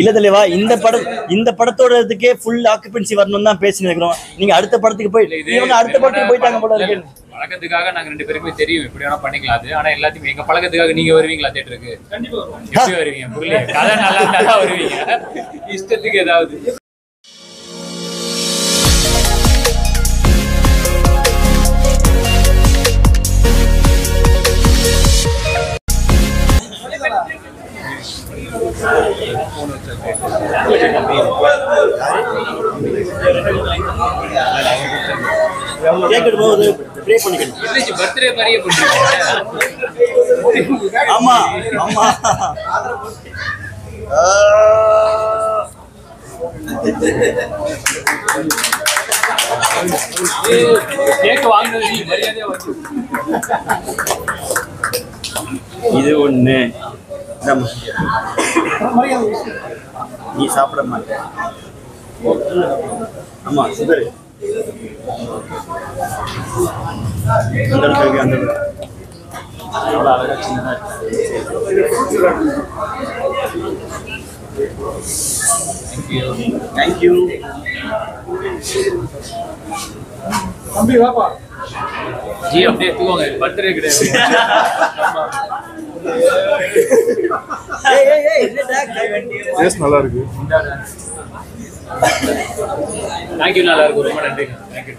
இல்ல தலைவா, இந்த படத்தோடதுக்கே ஃபுல் ஆக்குபென்சி வரணும் தான் பேசிட்டு இருக்கிறோம். நீங்க அடுத்த படத்துக்கு போய் அடுத்த படத்துக்கு போயிட்டாங்க போல இருக்கு. பழக்கத்துக்காக நாங்க 2 பேருக்குமே தெரியும் எப்படி வேணா பண்ணிக்கலாம் அது. ஆனா எல்லாத்தையும் எங்க பழக்கத்துக்காக நீங்க வருவீங்களா தியேட்டருக்கு? எப்படி வருவீங்க? புரியல. கதை நல்லா இருந்தா வருவீங்க, இஷ்டத்துக்கு ஏதாவது. கேட்கும்போது ப்ரே பண்ணிக்கணும். பர்த்டே மாதிரியே பண்ணிருக்கீங்க. ஆமா ஆமா. கேக் வாங்குறது நீ மரியாதையா வந்து. இது ஒண்ணு நீ சாப்பிட மாட்டேன். ஆமா சுகர் அந்த அவ்வளோ அழகா சின்னதா. தேங்க்யூ. தம்பி வாப்பா ஜி அப்படியே எடுத்துக்கோங்க. பர்த்டே கிடையாது. நல்லா இருக்கு. தேங்க்யூ. நல்லா இருக்கும். ரொம்ப நன்றி. தேங்க்யூ.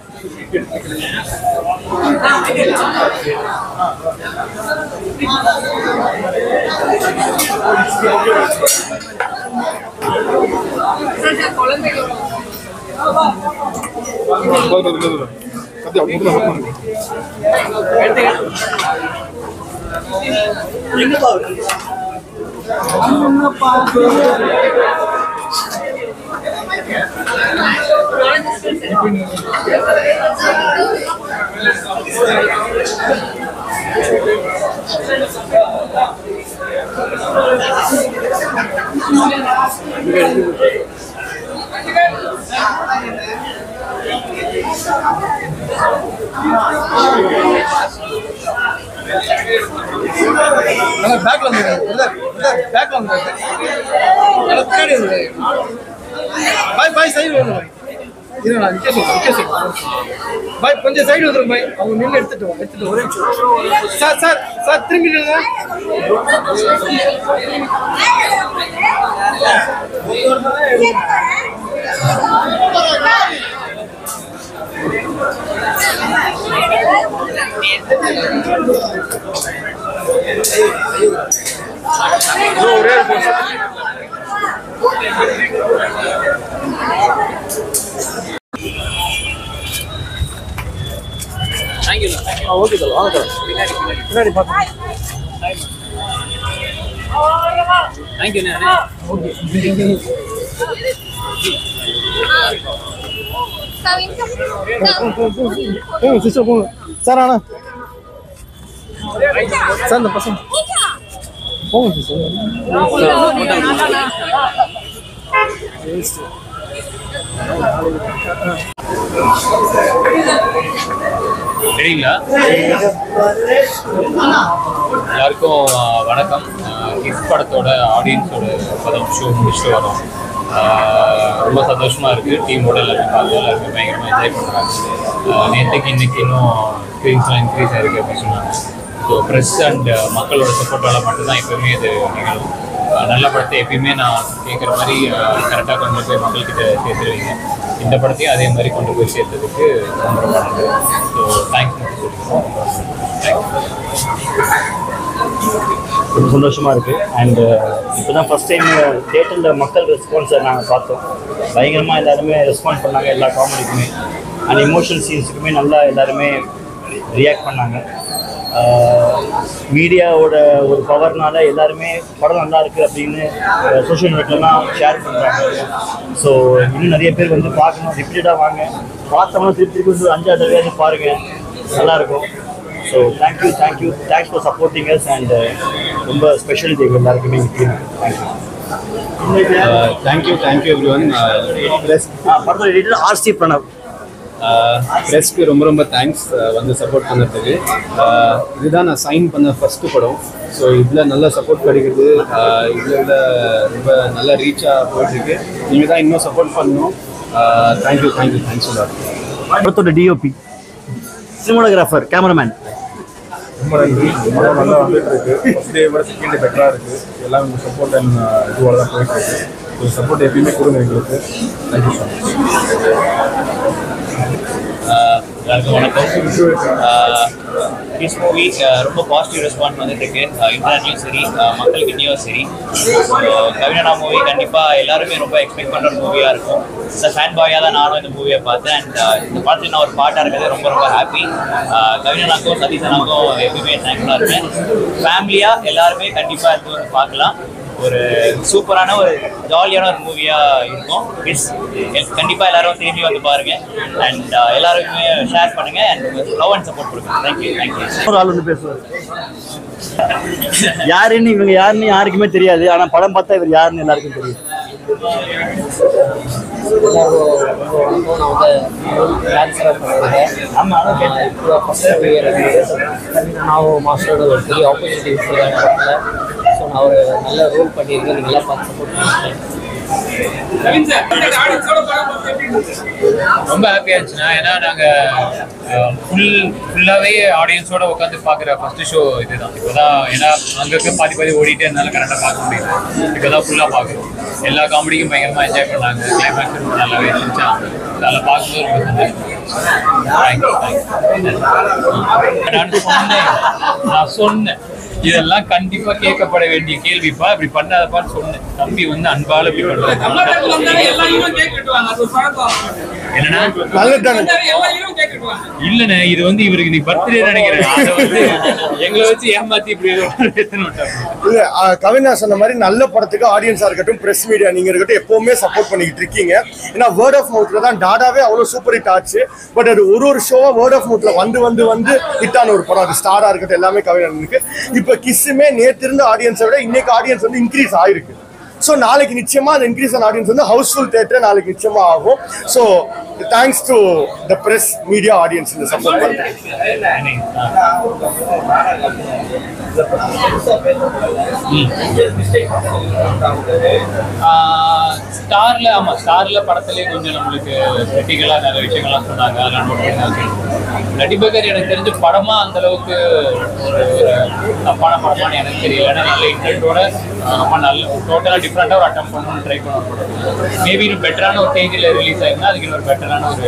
கொஞ்சம் சைடு வந்துடும் பாய். அவங்க நின்று எடுத்துட்டு ஒரே சார் சார் சார் திரும்பி ஒரே ஓகே சார், வாங்க சார். பின்னாடி பார்த்து தேங்க்யூ. சிஸ்டர் போங்க சார். ஆனா சார் இந்த பசங்க போங்க சிஸ்டர். சரிங்களா? எல்லாருக்கும் வணக்கம். கிட்ஸ் படத்தோட ஆடியன்ஸோட படம் ஷோ முடிச்சுட்டு வரோம். ரொம்ப சந்தோஷமாக இருக்குது. டீமோட எல்லாருமே பார்த்து எல்லாருமே பயங்கரமாக என்ஜாய் பண்ணுறாங்க. நேற்றுக்கு இன்றைக்கி இன்னும் ஸ்க்ரீன்ஸ்லாம் இன்க்ரீஸ் ஆகிருக்கு அப்படின்னு சொன்னாங்க. ஸோ ப்ரெஸ் அண்ட் மக்களோட சப்போர்ட்டால் மட்டும்தான் எப்போயுமே இது நிகழும். நல்ல படத்தை எப்பயுமே நான் கேட்குற மாதிரி கரெக்டாக கொண்டு போய் மக்கள்கிட்ட சேர்த்துருவீங்க. இந்த படத்தையும் அதே மாதிரி கொண்டு போய் சேர்த்ததுக்கு ரொம்ப ரொம்ப நன்றி. ஸோ தேங்க்ஸ் சொல்லிக்கிறோம். ரொம்ப சந்தோஷமாக இருக்குது. அண்டு இப்போ தான் ஃபஸ்ட் டைம் தியேட்டரில் மக்கள் ரெஸ்பான்ஸை நாங்கள் பார்த்தோம். பயங்கரமாக எல்லாருமே ரெஸ்பான்ஸ் பண்ணாங்க. எல்லா காமெடிக்குமே அண்ட் இமோஷனல் சீன்ஸுக்குமே நல்லா எல்லாருமே ரியாக்ட் பண்ணாங்க. மீடியாவோட ஒரு பவர்னால எல்லாருமே படம் நல்லா இருக்குது அப்படின்னு சோஷியல் மீடியாலாம் ஷேர் பண்ணுறாங்க. ஸோ இன்னும் நிறைய பேர் வந்து பார்க்கணும், ரிப்பீட்டடாக வாங்க. பார்த்தோம்னா திருப்பி வந்து 5-6 தடவையாவது பாருங்கள், நல்லாயிருக்கும். So thank you thanks for supporting us. And ரொம்ப ஸ்பெஷல் டே எல்லாருக்குமே. Thank you thank you every one. படத்தோட எடிட்டர் ஆர்சி பிரணவ். ப்ரெஸ்க்கு ரொம்ப ரொம்ப தேங்க்ஸ் வந்து சப்போர்ட் பண்ணுறதுக்கு. இதுதான் நான் சைன் பண்ண ஃபஸ்ட்டு படம். ஸோ இதில் நல்ல சப்போர்ட் கிடைக்குது. இதில் ரொம்ப நல்ல ரீச்சாக போயிட்டுருக்கு. நீங்கள் தான் இன்னும் சப்போர்ட் பண்ணணும். தேங்க்யூ தேங்க்ஸ் படத்தோட டிஓபி, சினிமாட்டோகிராஃபர், கேமராமேன், ரொம்ப நன்றி. படம் நல்லா வந்துட்டு இருக்கு. ஃபர்ஸ்ட் டே விட செகண்ட் டே பெட்டராக இருக்குது. எல்லாம் உங்கள் சப்போர்ட் அண்ட் இதுவோட தான் போயிட்டு இருக்கு. ஸோ சப்போர்ட் எப்பயுமே கொடுங்க எங்களுக்கு. Thank you so much. எல்லாருக்கும் வணக்கம். திஸ் மூவி ரொம்ப பாசிட்டிவ் ரெஸ்பான்ஸ் வந்துட்டு இருக்கு. இன்டர்நெட்லையும் சரி, மக்கள்கிட்டையும் சரி. கவினா மூவி கண்டிப்பாக எல்லாருமே ரொம்ப எக்ஸ்பெக்ட் பண்ணுற ஒரு மூவியாக இருக்கும். ஃபேன் பாயாக தான் நானும் இந்த மூவியை பார்த்தேன். அண்ட் இந்த படத்தில் நான் ஒரு பாட்டாக இருக்கிறது ரொம்ப ரொம்ப ஹாப்பி. கவினாக்கும் சதீஷனாக்கும் எப்பயுமே தேங்க்ஃபுல்லாக இருக்கேன். ஃபேமிலியாக எல்லாருமே கண்டிப்பாக இது வந்து பார்க்கலாம். ஒரு சூப்பரான ஒரு ஜாலியான ஒரு மூவியாக இருக்கும். கண்டிப்பாக எல்லாரும் திரும்பி வந்து பாருங்க. அண்ட் எல்லாருக்குமே ஷேர் பண்ணுங்க அண்ட் லவ் அண்ட் சப்போர்ட் கொடுங்க. தேங்க்யூ. ஒரு ஆள் வந்து பேசுவார். யாருன்னு இவங்க யாருன்னு யாருக்குமே தெரியாது. ஆனால் படம் பார்த்தா இவர் யாருன்னு எல்லாருக்கும் தெரியும். ನಾವು ಮಾಸ್ಟರ್ பெரிய ஆப்பர்ச்சுனிட்டி கொடுத்துருக்காங்க படத்தில். ஸோ நான் ஒரு நல்ல ரோல் பண்ணியிருக்கேன். நீங்களா பார்த்து சப்போர்ட் பண்ணுறேன். ரொம்ப ஹாப்பியாக இருந்துச்சுன்னா, ஏன்னா நாங்கள் ஃபுல்லாகவே ஆடியன்ஸோட உட்காந்து பார்க்குற ஃபஸ்ட்டு ஷோ இதுதான். இப்போ தான் ஏன்னா அங்கே பாதி ஓடிட்டே இருந்தாலும் கரெக்டாக பார்க்க முடியல. இப்போ தான் ஃபுல்லாக பார்க்குறோம். எல்லா காமெடிக்கும் பயங்கரமாக என்ஜாய் பண்ணாங்க. கிளைமேக்ஸ் ரொம்ப நல்லாவே இருந்துச்சா, அதெல்லாம் பார்க்கும்போது ரொம்ப நான் சொன்னேன் இதெல்லாம் கண்டிப்பா கேட்கப்பட வேண்டிய கேள்விப்பா. இப்படி பண்ணாதப்பான்னு சொன்னேன். தம்பி வந்து அன்பால இப்படி பண்றாங்க. என்னன்னா இல்லண்ணே, இது வந்து இவருக்கு நீ பர்த்டே நினைக்கிறேன். அதை வந்து எங்களை வச்சு ஏமாத்தி இப்படி இல்ல. கவினா சொன்ன மாதிரி நல்ல படத்துக்கு ஆடியன்ஸா இருக்கட்டும், பிரஸ் மீடியா நீங்க இருக்கட்டும், எப்பவுமே சப்போர்ட் பண்ணிக்கிட்டு இருக்கீங்க. ஏன்னா வேர்ட் ஆஃப் மவுத்ல தான் டாடாவே அவ்வளவு சூப்பர் ஹிட் ஆச்சு. பட் அது ஒரு ஷோவா வேர்ட் ஆஃப் மவுத்ல வந்து ஹிட் ஆன ஒரு படம். அது ஸ்டாரா இருக்கட்டும், எல்லாமே கவினானுக்கு. இப்ப கிஸ்ஸுமே நேற்று இருந்த ஆடியன்ஸை விட இன்னைக்கு ஆடியன்ஸ் வந்து இன்க்ரீஸ் ஆயிருக்கு. ஸோ நாளைக்கு நிச்சயமா அந்த இன்க்ரீஸ் ஆன ஆடியன்ஸ் வந்து ஹவுஸ்ஃபுல் தியேட்டர் நாளைக்கு நிச்சயமா ஆகும். So thanks to the press media audience இந்த சப்போர்ட் பண்ணுறேன். ஸ்டார்ல ஸ்டார்ல படத்திலே கொஞ்சம் நம்மளுக்கு கிரிட்டிக்கலா நிறைய விஷயங்கள்லாம் சொன்னாங்க. அதெல்லாம் நோட் பண்ணி நடிபகர் எனக்கு தெரிஞ்ச படமா அந்த அளவுக்கு ஒரு தப்பான படமானு எனக்கு தெரியல. ஏன்னா நல்ல இன்டென்ட்டோட நம்ம நல்ல டோட்டலாக டிஃப்ரெண்டாக ஒரு அட்டம் பண்ணணும்னு ட்ரை பண்ண படம். மேபி இன்னும் பெட்டரான ஒரு ஸ்டேஜில் ரிலீஸ் ஆயிருந்தா அதுக்கு இன்னொரு பெட்டரான ஒரு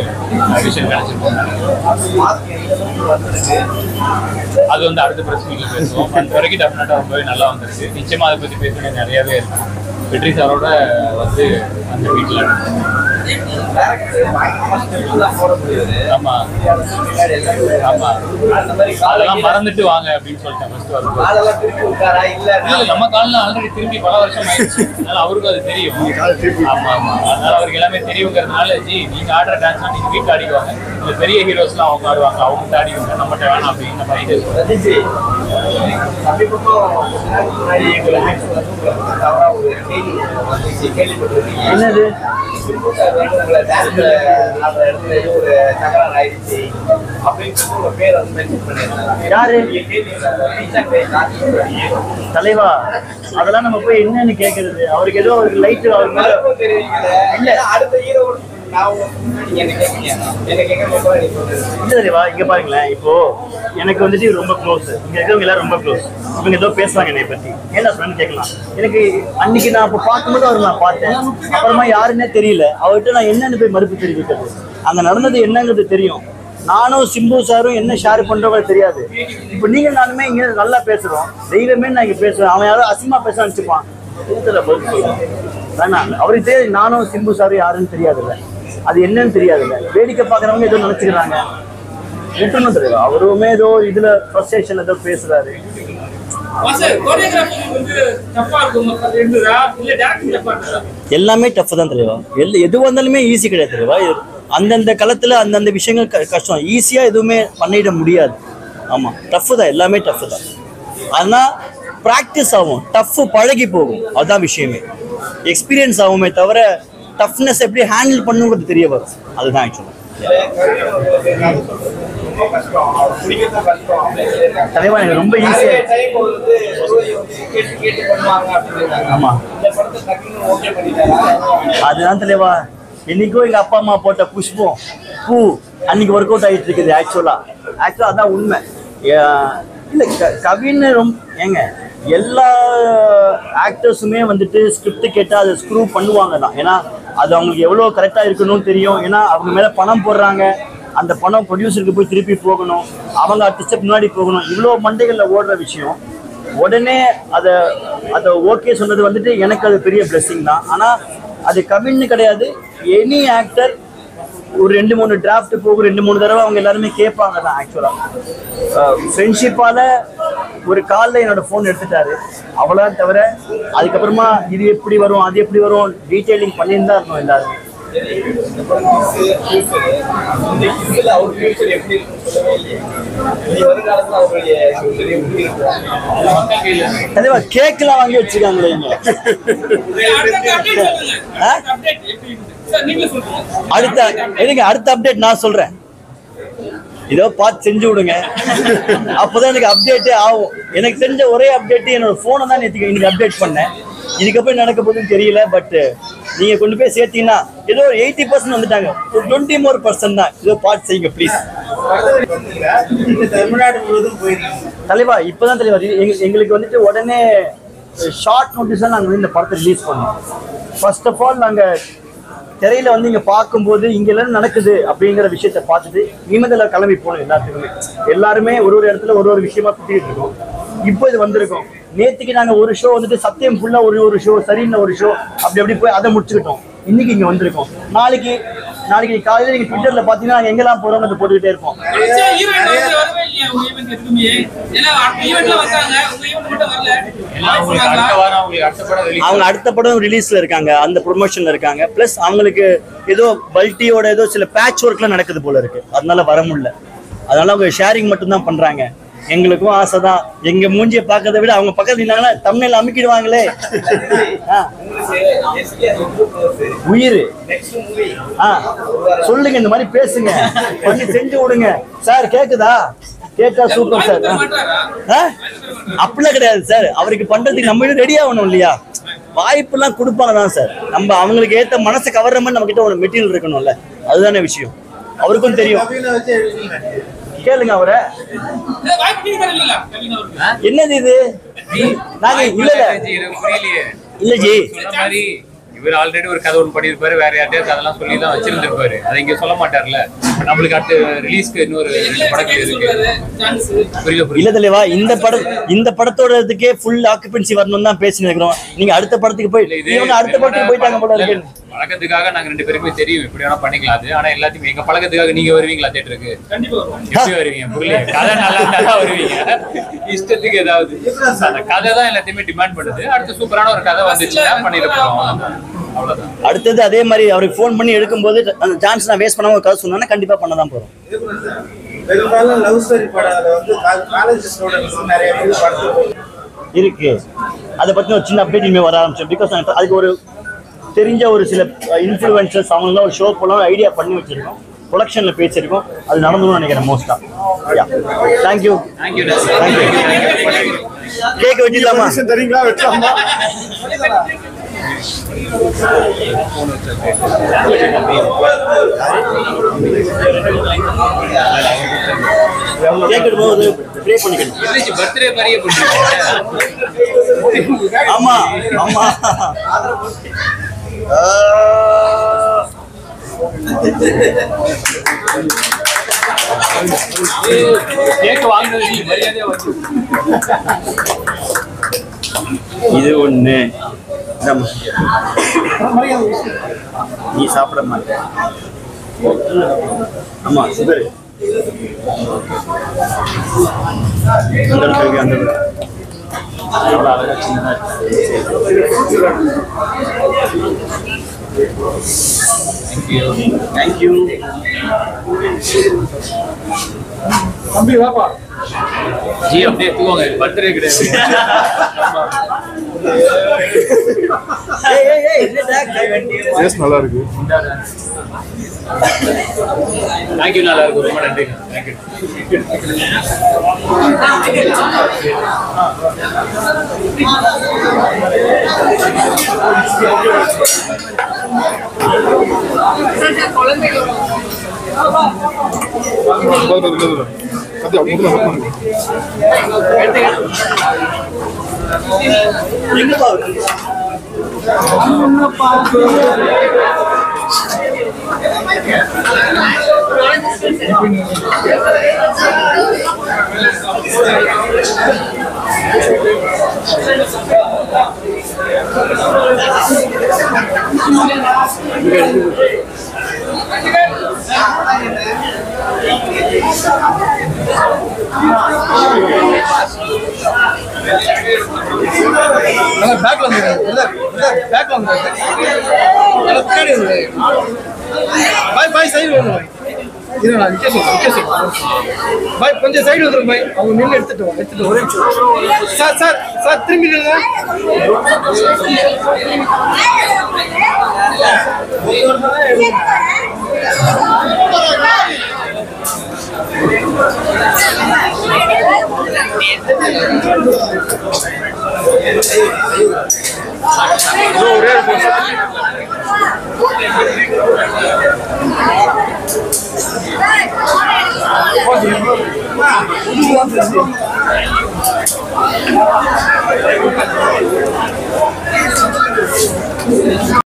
விஷயம் கிடைச்சிருக்கோம். அது வந்து அடுத்த பிரச்சனைகள் பேசுவோம். அந்த வரைக்கும் டெஃபினட்டாக ரொம்பவே நல்லா வந்துருச்சு. நிச்சயமாக அதை பற்றி பேச நிறையாவே இருக்கு. வெற்றி சாரோட வந்து அந்த வீட்டில் ஆமா அதெல்லாம் மறந்துட்டு வாங்க அப்படின்னு சொல்லிட்டேன். நம்ம காலில் ஆல்ரெடி திரும்பி பல வருஷம் ஆயிடுச்சு. அதனால அவருக்கும் அது தெரியும். ஆமா ஆமா அதனால அவருக்கு எல்லாமே தெரியுங்கிறதுனால நீங்க ஆடுற டான்ஸ்லாம் நீங்க வீட்டில் ஆடிக்குவாங்க. இந்த பெரிய ஹீரோஸ்லாம் அவங்க ஆடுவாங்க, அவங்க ஆடிக்குவாங்க, நம்மகிட்ட வேணாம் அப்படிங்கிற மாதிரி. என்னது யாரு தலைவா? அதெல்லாம் நம்ம போய் என்னன்னு கேட்கறது? அவருக்கு ஏதோ அவருக்கு லைட் அவர் மேல இல்ல. அடுத்த ஹீரோ இங்க பாருங்களேன். இப்போ எனக்கு வந்துட்டு ரொம்ப க்ளோஸ், இங்க இருக்கிறவங்க எல்லாரும் ரொம்ப க்ளோஸ். இவங்க ஏதோ பேசுவாங்க என்னை பத்தி, என்ன சொன்னு கேட்கலாம். எனக்கு அன்னைக்கு நான் அப்ப பார்க்கும்போது அவர் நான் பார்த்தேன். அப்புறமா யாருன்னே தெரியல. அவர்கிட்ட நான் என்னன்னு போய் மறுப்பு தெரிவிக்கிறது? அங்க நடந்தது என்னங்கிறது தெரியும். நானும் சிம்பு சாரும் என்ன ஷேர் பண்றவங்க தெரியாது. இப்போ நீங்க நானுமே இங்க நல்லா பேசுறோம். தெய்வமே நான் இங்க பேசுவேன். அவன் யாரும் அசிமா பேச நினைச்சுப்பான். வேணாம், அவருக்கு தெரியாது. நானும் சிம்பு சாரும் யாருன்னு தெரியாதுல்ல, அது என்னன்னு தெரியாதுல்ல. வேடிக்கை பார்க்குறவங்க ஏதோ நினைச்சுக்கிறாங்க. விட்டுணும் தெரியும். அவருமே ஏதோ இதுல ஃப்ரஸ்ட்ரேஷன் ஏதோ பேசுறாரு. எல்லாமே டஃப் தான் தெரியுமா? எது வந்தாலுமே ஈஸி கிடையாது தெரியுமா? அந்தந்த களத்துல அந்தந்த விஷயங்கள் கஷ்டம். ஈஸியா எதுவுமே பண்ணிட முடியாது. ஆமா, டஃப் தான், எல்லாமே டஃப் தான். ஆனா ப்ராக்டிஸ் ஆகும், டஃப் பழகி போகும். அதுதான் விஷயமே. எக்ஸ்பீரியன்ஸ் ஆகுமே தவிர டஃப்னஸ் எப்படி ஹேண்டில் பண்ணுங்கிறது தெரிய வரும். அதுதான் ஆக்சுவலாக. தலைவா எனக்கு ரொம்ப ஈஸியா ஆமா அதுதான் தலைவா என்னைக்கோ எங்க அப்பா அம்மா போட்ட புஷ்பம் பூ அன்னைக்கு ஒர்க் அவுட் ஆகிட்டு இருக்குது ஆக்சுவலா அதான் உண்மை இல்ல கவின்னு ரொம்ப ஏங்க எல்லா ஆக்டர்ஸுமே வந்துட்டு ஸ்கிரிப்ட் கேட்டால் அதை ஸ்க்ரூ பண்ணுவாங்க தான். ஏன்னா அது அவங்களுக்கு எவ்வளோ கரெக்டாக இருக்கணும்னு தெரியும். ஏன்னா அவங்க மேலே பணம் போடுறாங்க, அந்த பணம் ப்ரொடியூசருக்கு போய் திருப்பி போகணும், அவங்க அடுத்த ஸ்டெப் முன்னாடி போகணும், இவ்வளோ மண்டைகளில் ஓடுற விஷயம். உடனே அதை ஓகே சொன்னது வந்துட்டு எனக்கு அது பெரிய பிளெஸிங் தான். ஆனால் அது கவின்னு கிடையாது, எனி ஆக்டர் ஒரு 2-3 டிராஃப்ட் போகும், 2-3 தடவை அவங்க எல்லாருமே கேட்பாங்க தான். ஆக்சுவலாக ஃப்ரெண்ட்ஷிப்பால் ஒரு காலில் என்னோட ஃபோன் எடுத்துட்டாரு, அவ்வளோ தவிர அதுக்கப்புறமா இது எப்படி வரும் அது எப்படி வரும் டீட்டெயிலிங் பண்ணிட்டு தான் இருக்கணும் எல்லாருமே. தலைவா கேக்கெல்லாம் வாங்கி வச்சிருக்காங்களே இங்க. அடுத்த அப்டேட் நான் சொல்றேன், இதோ பார்த்து செஞ்சு விடுங்க, அப்போதான் எனக்கு அப்டேட்டே ஆகும். எனக்கு தெரிஞ்ச ஒரே அப்டேட் என்னோட போனை தான் இன்னைக்கு அப்டேட் பண்ணேன். இதுக்கப்புறம் நடக்க போகுதுன்னு தெரியல, பட் நீங்க கொண்டு போய் சேர்த்தீங்கன்னா ஏதோ ஒரு 80% வந்துட்டாங்க, ஒரு 20% தான். ஏதோ பார்த்து செய்யுங்க ப்ளீஸ். தமிழ்நாடு முழுவதும் போயிருக்கீங்க தலைவா. இப்பதான் தலைவா எங்களுக்கு வந்துட்டு உடனே ஷார்ட் நோட்டீஸ் தான் நாங்கள் இந்த படத்தை ரிலீஸ் பண்ணோம். ஃபர்ஸ்ட் ஆஃப் ஆல் நாங்கள் திரையில வந்து இங்க பார்க்கும்போது இங்க எல்லாம் நடக்குது அப்படிங்கிற விஷயத்த பார்த்துட்டு நிமிடத்தில் கிளம்பி போனோம். எல்லாருமே ஒரு இடத்துல ஒரு விஷயமா சுத்திட்டு இருக்கோம். இப்போ இது வந்திருக்கோம். நேற்றுக்கு நாங்க ஒரு ஷோ வந்துட்டு சத்தியம் ஃபுல்லா ஒரு ஷோ, சரின்னு ஒரு ஷோ, அப்படி போய் அதை முடிச்சுக்கிட்டோம். இன்னைக்கு இங்க வந்திருக்கோம். நாளைக்கு காலையில நீங்க ட்விட்டர்ல பாத்தீங்கன்னா நாங்க எங்கெல்லாம் போறோம் அதை போட்டுக்கிட்டே இருப்போம். அவங்க அடுத்த படம் ரிலீஸ்ல இருக்காங்க, அந்த ப்ரொமோஷன்ல இருக்காங்க. பிளஸ் அவங்களுக்கு ஏதோ பல்ட்டியோட ஏதோ சில பேட்ச் ஒர்க்லாம் நடக்குது போல இருக்கு, அதனால வர முடியல. அதனால அவங்க ஷேரிங் மட்டும்தான் பண்றாங்க. எங்களுக்கும் ஆசைதான், எங்க மூஞ்சியை பார்க்கறத விட அவங்க பக்கத்துல இருந்தாங்கன்னா தமிழ்ல அமுக்கிடுவாங்களே. உயிர் சொல்லுங்க, இந்த மாதிரி பேசுங்க, பண்ணி செஞ்சு விடுங்க சார். கேக்குதா? கேட்டா சூப்பர் சார். அப்படிலாம் கிடையாது சார், அவருக்கு பண்றதுக்கு நம்ம ரெடி ஆகணும் இல்லையா? வாய்ப்பு எல்லாம் கொடுப்பாங்க தான் சார். நம்ம அவங்களுக்கு ஏத்த மனசை கவர்ற மாதிரி நம்ம கிட்ட ஒரு மெட்டீரியல் இருக்கணும்ல, அதுதானே விஷயம். அவருக்கும் தெரியும். கேளுங்க அவரை. என்னது இது? நாங்க இல்ல ஜி, இவர் ஆல்ரெடி ஒரு கதை ஒன்று பண்ணியிருப்பாரு, வேற யார்ட்டையாவது அதெல்லாம் சொல்லி தான் வச்சிருந்திருப்பாரு. அதை இங்க சொல்ல மாட்டார்ல. நம்மளுக்கு அடுத்த ரிலீஸ்க்கு இன்னொரு படத்தில் இருக்கு. இல்ல தலைவா, இந்த படத்தோடதுக்கே ஃபுல் ஆக்குபென்சி வரணும் தான் பேசிட்டு இருக்கிறோம். நீங்க அடுத்த படத்துக்கு போய் அடுத்த படத்துக்கு போயிட்டாங்க போல இருக்கு. பழக்கத்துக்காக நாங்க 2 பேருமே தெரியும் எப்படி வேணா பண்ணிக்கலாம். அது ஆனா எல்லாத்தையும் எங்க பழக்கத்துக்காக நீங்க வருவீங்களா தியேட்டருக்கு? எப்படி வருவீங்க? புரியல. கதை நல்லா வருவீங்க, இஷ்டத்துக்கு ஏதாவது அந்த கதை தான் எல்லாத்தையுமே டிமாண்ட் பண்ணுது. அடுத்து சூப்பரான ஒரு கதை வந்துச்சுன்னா பண்ணிருப்போம், அவ்வளவுதான். அடுத்தது அதே மாதிரி அவருக்கு ஃபோன் பண்ணி எடுக்கும்போது அந்த சான்ஸ் நான் வேஸ்ட் பண்ணாம கதை சொன்னா கண்டிப்பா பண்ணதான் போறோம். இருக்கு, அதை பத்தி ஒரு சின்ன அப்டேட் இனிமே வர ஆரம்பிச்சோம். பிகாஸ் அதுக்கு ஒரு தெரிஞ்ச ஒரு சில இன்ஃப்ளூயன்சர்ஸ் அவங்களாம் ஒரு ஷோ போலாம் ஐடியா பண்ணி வச்சிருக்கோம், ப்ரொடக்ஷன்ல பேசியிருக்கோம். அது நடந்துன்னு நினைக்கிறேன் மோஸ்டா. தேங்க்யூ. கேக் வெட்டிடலாமா? தெரியுங்களா? வச்சாமா கேக் எடுக்கும்போது ப்ரே பண்ணிக்கணும். பர்த்டே மாதிரியே பண்ணுறீங்க. ஆமா ஆமா. இது ஒண்ணு நீ சாப்பிட மாட்டேன். ஆமா சுகர் அந்த அழகா சின்னதா. தேங்க்யூ. தம்பி வாப்பா ஜி, அப்படியே தூவாங்க. பர்த்டே கிடையாது. டேஸ்ட் நல்லா இருக்கு. தேங்க்யூ, நல்லா இருக்கும். ரொம்ப நன்றி. தேங்க்யூ. பேக்ல பாய் பாய் சைடு வந்து பாய் கொஞ்சம் சைடு வந்துடும் பாய். அவங்க நின்று எடுத்துட்டு ஒரே நிமிஷம். சார் சார் சார் திரும்பி